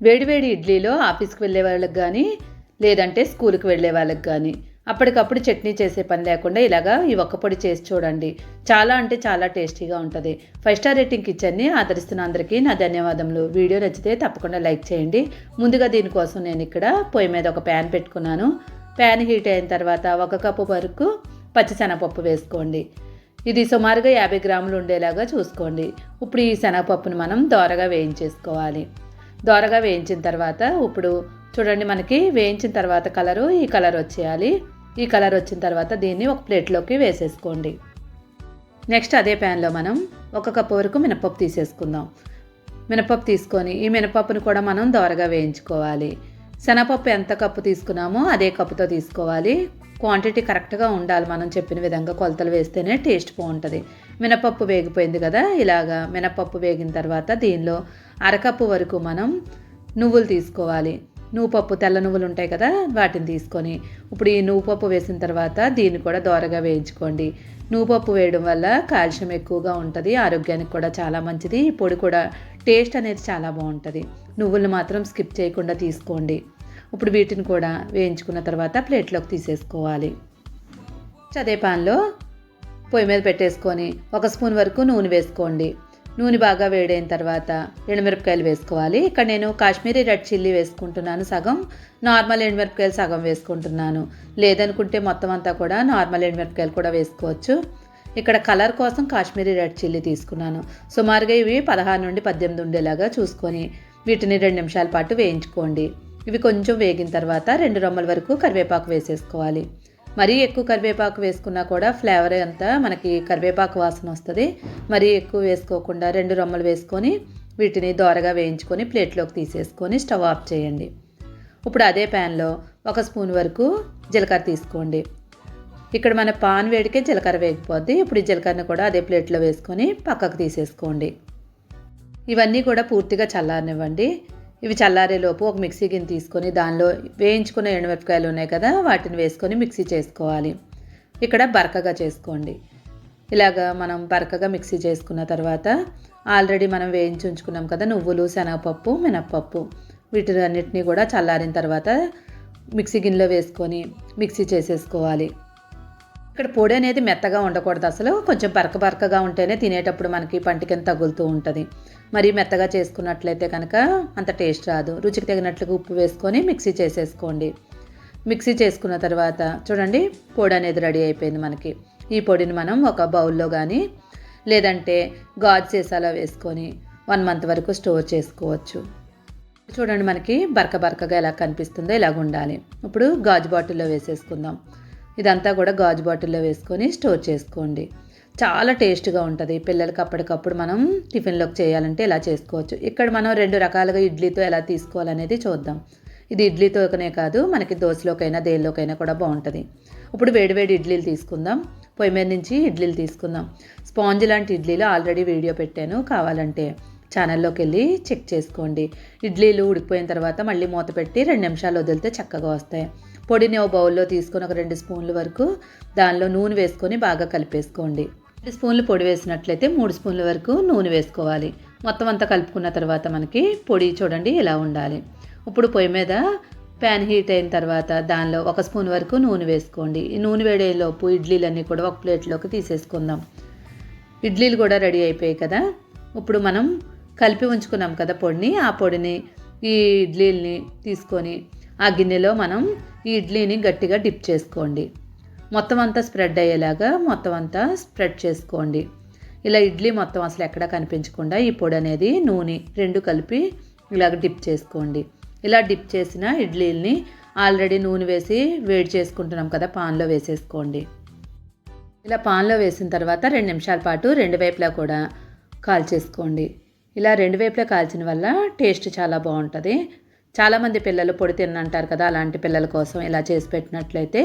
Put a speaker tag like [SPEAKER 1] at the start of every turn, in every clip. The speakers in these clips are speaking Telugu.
[SPEAKER 1] వేడివేడి ఇడ్లీలో ఆఫీస్కి వెళ్ళే వాళ్ళకి కానీ లేదంటే స్కూల్కి వెళ్ళే వాళ్ళకి కానీ అప్పటికప్పుడు చట్నీ చేసే పని లేకుండా ఇలాగా ఈ ఒక్క పొడి చేసి చూడండి. చాలా అంటే చాలా టేస్టీగా ఉంటుంది. 5 స్టార్ రేటింగ్ కిచెన్ని ఆదరిస్తున్న అందరికీ నా ధన్యవాదములు. వీడియో నచ్చితే తప్పకుండా లైక్ చేయండి. ముందుగా దీనికోసం నేను ఇక్కడ పొయ్యి మీద ఒక ప్యాన్ పెట్టుకున్నాను. ప్యాన్ హీట్ అయిన తర్వాత 1 కప్పు వరకు పచ్చిశనగపప్పు వేసుకోండి. ఇది సుమారుగా 50 గ్రాములు ఉండేలాగా చూసుకోండి. ఇప్పుడు ఈ శనగపప్పును మనం దోరగా వేయించేసుకోవాలి. దోరగా వేయించిన తర్వాత ఇప్పుడు చూడండి, మనకి వేయించిన తర్వాత ఈ కలర్ వచ్చేయాలి. ఈ కలర్ వచ్చిన తర్వాత దీన్ని ఒక ప్లేట్లోకి వేసేసుకోండి. నెక్స్ట్ అదే ప్యాన్లో మనం 1 కప్పు వరకు మినపప్పు తీసేసుకుందాం. మినపప్పు తీసుకొని ఈ మినపప్పును కూడా మనం దోరగా వేయించుకోవాలి. శనగపప్పు ఎంత కప్పు తీసుకున్నామో అదే కప్పుతో తీసుకోవాలి. క్వాంటిటీ కరెక్ట్గా ఉండాలి. మనం చెప్పిన విధంగా కొలతలు వేస్తేనే టేస్ట్ బాగుంటుంది. మినపప్పు వేగిపోయింది కదా, ఇలాగా మినపప్పు వేగిన తర్వాత దీనిలో 1/2 కప్పు వరకు మనం నువ్వులు తీసుకోవాలి. నువ్వుపప్పు, తెల్ల నువ్వులు ఉంటాయి కదా, వాటిని తీసుకొని ఇప్పుడు ఈ నువ్వుపప్పు వేసిన తర్వాత దీన్ని కూడా దోరగా వేయించుకోండి. నువ్వుపప్పు వేయడం వల్ల కాల్షియం ఎక్కువగా ఉంటుంది, ఆరోగ్యానికి కూడా చాలా మంచిది. ఈ పొడి కూడా టేస్ట్ అనేది చాలా బాగుంటుంది. నువ్వులను మాత్రం స్కిప్ చేయకుండా తీసుకోండి. ఇప్పుడు వీటిని కూడా వేయించుకున్న తర్వాత ప్లేట్లోకి తీసేసుకోవాలి. అదే పాన్లో పొయ్యి మీద పెట్టేసుకొని 1 స్పూన్ వరకు నూనె వేసుకోండి. నూనె బాగా వేడైన తర్వాత ఎండుమిరపకాయలు వేసుకోవాలి. ఇక్కడ నేను కాశ్మీరీ రెడ్ చిల్లీ వేసుకుంటున్నాను సగం, నార్మల్ ఎండుమిరపకాయలు సగం వేసుకుంటున్నాను. లేదనుకుంటే మొత్తం అంతా కూడా నార్మల్ ఎండుమిరపకాయలు కూడా వేసుకోవచ్చు. ఇక్కడ కలర్ కోసం కాశ్మీరీ రెడ్ చిల్లీ తీసుకున్నాను. సుమారుగా ఇవి 16 నుండి 18 ఉండేలాగా చూసుకొని వీటిని 2 నిమిషాల పాటు వేయించుకోండి. ఇవి కొంచెం వేగిన తర్వాత 2 రెమ్మల వరకు కరివేపాకు వేసేసుకోవాలి. మరీ ఎక్కువ కరివేపాకు వేసుకున్నా కూడా ఫ్లేవర్ అంతా మనకి కరివేపాకు వాసన వస్తుంది. మరీ ఎక్కువ వేసుకోకుండా 2 రెమ్మలు వేసుకొని వీటిని దోరగా వేయించుకొని ప్లేట్లోకి తీసేసుకొని స్టవ్ ఆఫ్ చేయండి. ఇప్పుడు అదే ప్యాన్లో 1 స్పూన్ వరకు జీలకర్ర తీసుకోండి. ఇక్కడ మన పాన్ వేడికే జీలకర్ర వేగిపోద్ది. ఇప్పుడు ఈ జీలకర్రను కూడా అదే ప్లేట్లో వేసుకొని పక్కకు తీసేసుకోండి. ఇవన్నీ కూడా పూర్తిగా చల్లారనివ్వండి. ఇవి చల్లారేలోపు ఒక మిక్సీ గిన్నె తీసుకొని దానిలో వేయించుకున్న ఎండుమిరపకాయలు ఉన్నాయి కదా, వాటిని వేసుకొని మిక్సీ చేసుకోవాలి. ఇక్కడ బరకగా చేసుకోండి. ఇలాగా మనం బరకగా మిక్సీ చేసుకున్న తర్వాత ఆల్రెడీ మనం వేయించి ఉంచుకున్నాం కదా నువ్వులు, శనగపప్పు, మినప్పప్పు, వీటినన్నిటినీ కూడా చల్లారిన తర్వాత మిక్సీ గిన్నెలో వేసుకొని మిక్సీ చేసేసుకోవాలి. ఇక్కడ పొడి అనేది మెత్తగా ఉండకూడదు, అసలు కొంచెం బరకగా ఉంటేనే తినేటప్పుడు మనకి పంటికింత తగులుతూ ఉంటుంది. మరి మెత్తగా చేసుకున్నట్లయితే కనుక అంత టేస్ట్ రాదు. రుచికి తగినట్లుగా ఉప్పు వేసుకొని మిక్సీ చేసేసుకోండి. మిక్సీ చేసుకున్న తర్వాత చూడండి, పొడి అనేది రెడీ అయిపోయింది మనకి. ఈ పొడిని మనం ఒక బౌల్లో కానీ లేదంటే గాజు సీసాలో వేసుకొని 1 మంత్ వరకు స్టోర్ చేసుకోవచ్చు. చూడండి, మనకి బరకగా ఎలా కనిపిస్తుందో ఇలాగ ఉండాలి. ఇప్పుడు గాజు బాటిల్లో వేసేసుకుందాం. ఇదంతా కూడా గాజు బాటిల్లో వేసుకొని స్టోర్ చేసుకోండి. చాలా టేస్ట్గా ఉంటుంది. పిల్లలకి అప్పటికప్పుడు మనం టిఫిన్లోకి చేయాలంటే ఇలా చేసుకోవచ్చు. ఇక్కడ మనం 2 రకాలుగా ఇడ్లీతో ఎలా తీసుకోవాలనేది చూద్దాం. ఇది ఇడ్లీతోనే కాదు, మనకి దోశలోకైనా దేనిలోకైనా కూడా బాగుంటుంది. ఇప్పుడు వేడివేడి ఇడ్లీలు తీసుకుందాం. పొయ్యి మీద నుంచి ఇడ్లీలు తీసుకుందాం. స్పాంజ్ లాంటి ఇడ్లీలు ఆల్రెడీ వీడియో పెట్టాను, కావాలంటే ఛానల్లోకి వెళ్ళి చెక్ చేసుకోండి. ఇడ్లీలు ఉడికిపోయిన తర్వాత మళ్ళీ మూత పెట్టి 2 నిమిషాలు వదిలితే చక్కగా వస్తాయి. పొడిని ఓ బౌల్లో తీసుకొని ఒక 2 స్పూన్ల వరకు దానిలో నూనె వేసుకొని బాగా కలిపేసుకోండి. 2 స్పూన్లు పొడి వేసినట్లయితే 3 స్పూన్ల వరకు నూనె వేసుకోవాలి. మొత్తం అంతా కలుపుకున్న తర్వాత మనకి పొడి చూడండి ఇలా ఉండాలి. ఇప్పుడు పొయ్యి మీద ప్యాన్ హీట్ అయిన తర్వాత దానిలో 1 స్పూన్ వరకు నూనె వేసుకోండి. ఈ నూనె వేడేలోపు ఇడ్లీలన్నీ కూడా ఒక ప్లేట్లోకి తీసేసుకుందాం. ఇడ్లీలు కూడా రెడీ అయిపోయాయి కదా. ఇప్పుడు మనం కలిపి ఉంచుకున్నాం కదా పొడిని, ఆ పొడిని ఈ ఇడ్లీల్ని తీసుకొని ఆ గిన్నెలో మనం ఈ ఇడ్లీని గట్టిగా డిప్ చేసుకోండి. మొత్తం అంతా స్ప్రెడ్ అయ్యేలాగా మొత్తం అంతా స్ప్రెడ్ చేసుకోండి. ఇలా ఇడ్లీ మొత్తం అసలు ఎక్కడా కనిపించకుండా ఈ పొడి అనేది నూనె 2 కలిపి ఇలాగ డిప్ చేసుకోండి. ఇలా డిప్ చేసిన ఇడ్లీల్ని ఆల్రెడీ నూనె వేసి వేడి చేసుకుంటున్నాం కదా, పాన్లో వేసేసుకోండి. ఇలా పాన్లో వేసిన తర్వాత 2 నిమిషాల పాటు 2 వైపులా కూడా కాల్చేసుకోండి. ఇలా 2 వైపులా కాల్చిన వల్ల టేస్ట్ చాలా బాగుంటుంది. చాలామంది పిల్లలు పొడి తిన్నంటారు కదా, అలాంటి పిల్లల కోసం ఇలా చేసి పెట్టినట్లయితే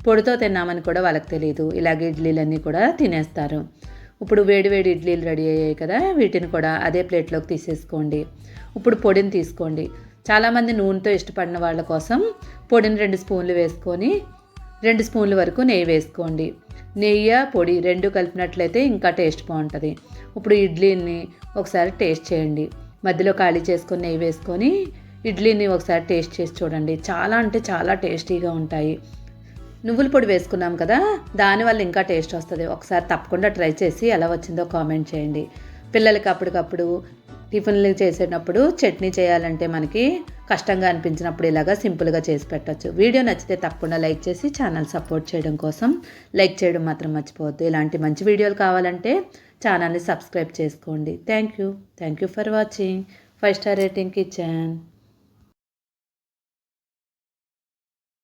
[SPEAKER 1] పొడితో తిన్నామని కూడా వాళ్ళకి తెలియదు. ఇలాగే ఇడ్లీలన్నీ కూడా తినేస్తారు. ఇప్పుడు వేడివేడి ఇడ్లీలు రెడీ అయ్యాయి కదా, వీటిని కూడా అదే ప్లేట్లోకి తీసేసుకోండి. ఇప్పుడు పొడిని తీసుకోండి. చాలామంది నూనెతో ఇష్టపడిన వాళ్ళ కోసం పొడిని 2 స్పూన్లు వేసుకొని 2 స్పూన్ల వరకు నెయ్యి వేసుకోండి. నెయ్యి పొడి 2 కలిపినట్లయితే ఇంకా టేస్ట్ బాగుంటుంది. ఇప్పుడు ఇడ్లీని ఒకసారి టేస్ట్ చేయండి. మధ్యలో ఖాళీ చేసుకొని నెయ్యి వేసుకొని ఇడ్లీని ఒకసారి టేస్ట్ చేసి చూడండి. చాలా అంటే చాలా టేస్టీగా ఉంటాయి. నువ్వుల పొడి వేసుకున్నాం కదా, దానివల్ల ఇంకా టేస్ట్ వస్తుంది. ఒకసారి తప్పకుండా ట్రై చేసి ఎలా వచ్చిందో కామెంట్ చేయండి. పిల్లలకి అప్పటికప్పుడు టిఫిన్లు చేసేటప్పుడు చట్నీ చేయాలంటే మనకి కష్టంగా అనిపించినప్పుడు ఇలాగా సింపుల్గా చేసి పెట్టచ్చు. వీడియో నచ్చితే తప్పకుండా లైక్ చేసి ఛానల్ సపోర్ట్ చేయడం కోసం లైక్ చేయడం మాత్రం మర్చిపోవద్దు. ఇలాంటి మంచి వీడియోలు కావాలంటే ఛానల్ని సబ్స్క్రైబ్ చేసుకోండి. Thank you for watching 5 star rating kitchen.